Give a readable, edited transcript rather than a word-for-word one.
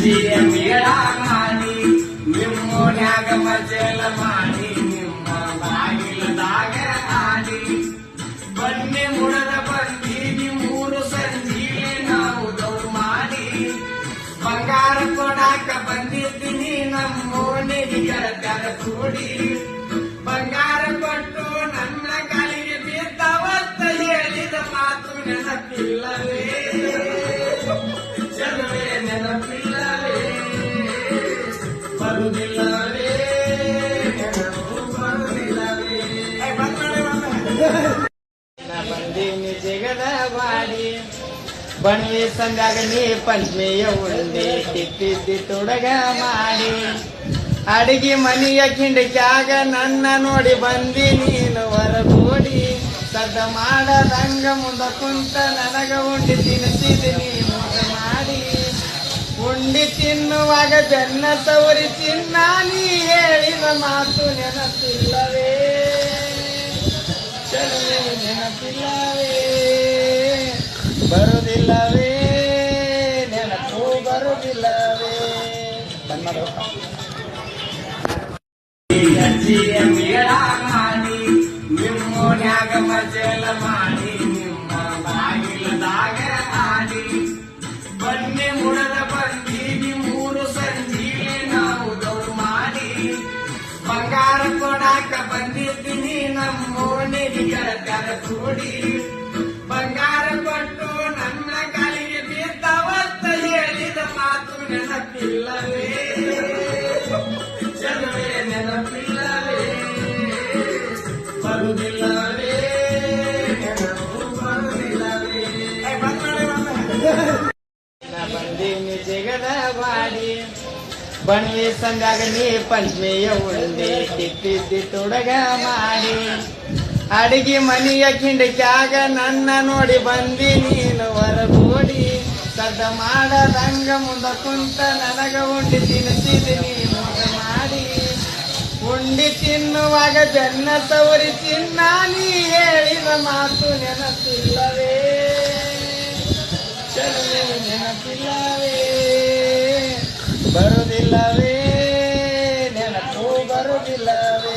ಅಜ್ಜಿಯ ಮೇಳ ಮಾಡಿ ನಿಮ್ಮೋನ್ಯಾಗ ಮಜಲ ಮಾಡಿ ನಿಮ್ಮ ಬಾಗಿಲದಾಗ ಆಡಿ ಬನ್ನಿ ಮುಡದ ಬಂದೀನಿ ಮೂರು ಸಂಜೀವಿ ನಾವು ದೌಡ್ ಮಾಡಿ ಬಂಗಾರ ಕೊಡಾಕ ಬಂದಿದ್ದೀನಿ ನಮ್ಮೋನಿಗೆ ಗೆಳತ್ಯಾರ ಕೂಡಿ ಬಂಗಾರ ಕೊಟ್ಟು ನನ್ನ ಕಾಲಿಗೆ ಬಿದ್ದವತ್ತ ಹೇಳಿದ ಮಾತು ನೆನಪಿಲ್ಲವೇ ಚಲುವೆ ನೆನಪಿಲ್ಲವೇ ಬರುವುದಿಲ್ಲವೇ ನೆನಪು ಬರುವುದಿಲ್ಲವೇ ಬಂದೀನಿ ಜಗದ ಬಾಡಿ ಬಣ್ವಿ ಸಂದಾಗ ನೀ ಪಂಚಮಿಯ ಉಂಡಿ ಕಿತ್ತಿದ್ದಿ ತೊಡಗ ಮಾಡಿ ಅಡಿಗೆ ಮನೆಯ ಕಿಂಡಿಕ್ಯಾಗ ನನ್ನ ನೋಡಿ ಬಂದಿ ನೀನು ಹೊರಗೋಡಿ ಸದ್ದ ಮಾಡದಂಗ ಮುಂದ ಕುಂತ ನನಗ ಉಂಡಿ ತಿನ್ನಿಸಿದ್ದೀನಿ ಮುಂದ ಮಾಡಿ ಉಂಡಿ ತಿನ್ನುವಾಗ ಬೆನ್ನ ಸವರಿ ತಿನ್ನ ನೀ ಹೇಳಿದ ಮಾತು ನೆನಪಿಲ್ಲವೇ ಚಲುವೆ ನೆನಪಿಲ್ಲವೇ ಬರುವುದಿಲ್ಲವೇ ನೆನಪು ಬರುವುದಿಲ್ಲವೇ ಅಜ್ಜಿಯ ಮೇಳ ಮಾಡಿ ನಿಮ್ಮೋನ್ಯಾಗ ಮಜಲ ಮಾಡಿ ನಿಮ್ಮ ಬಾಗಿಲದಾಗ ಆಡಿ ಬನ್ನಿ ಮುಡದ ಬಂದೀನಿ ಮೂರು ಸಂಜೀವಿ ನಾವು ದೌಡ್ ಮಾಡಿ ಬಂಗಾರ ಕೊಡಾಕ ಬಂದಿದ್ದೀನಿ ನಮ್ಮೋನಿಗೆ ಗೆಳತ್ಯಾರ ಕೂಡಿ ಬಂಗಾರ ಕೊಟ್ಟು ನನ್ನ ಕಾಲಿಗೆ ಬಿದ್ದವತ್ತ ಹೇಳಿದ ಮಾತು ನೆನಪಿಲ್ಲವೇ ಚಲುವೆ ನೆನಪಿಲ್ಲವೇ ಬರುವುದಿಲ್ಲವೇ ನೆನಪು ಬರುವುದಿಲ್ಲವೇ ಬಂದೀನಿ ಜಗದ ಬಾಡಿ ಬಣ್ವಿ ಸಂದಾಗ ನೀ ಪಂಚಮಿಯ ಉಂಡಿ ಕಿತ್ತಿದ್ದಿ ತೊಡಗ ಮಾಡಿ ಅಡಿಗೆ ಮನೆಯ ಕಿಂಡಿಕ್ಯಾಗ ನನ್ನ ನೋಡಿ ಬಂದಿ ನೀನು ಹೊರಗೋಡಿ ಸದ್ದ ಮಾಡದಂಗ ಮುಂದ ಕುಂತ ನನಗ ಉಂಡಿ ತಿನ್ನಿಸಿದ್ದೀನಿ ಮುಂದ ಮಾಡಿ ಉಂಡಿ ತಿನ್ನುವಾಗ ಬೆನ್ನ ಸವರಿ ತಿನ್ನ ನೀ ಹೇಳಿದ ಮಾತು ನೆನಪಿಲ್ಲವೇ ಚಲುವೆ ನೆನಪಿಲ್ಲವೇ ಬರುವುದಿಲ್ಲವೇ ನೆನಪು ಬರುವುದಿಲ್ಲವೇ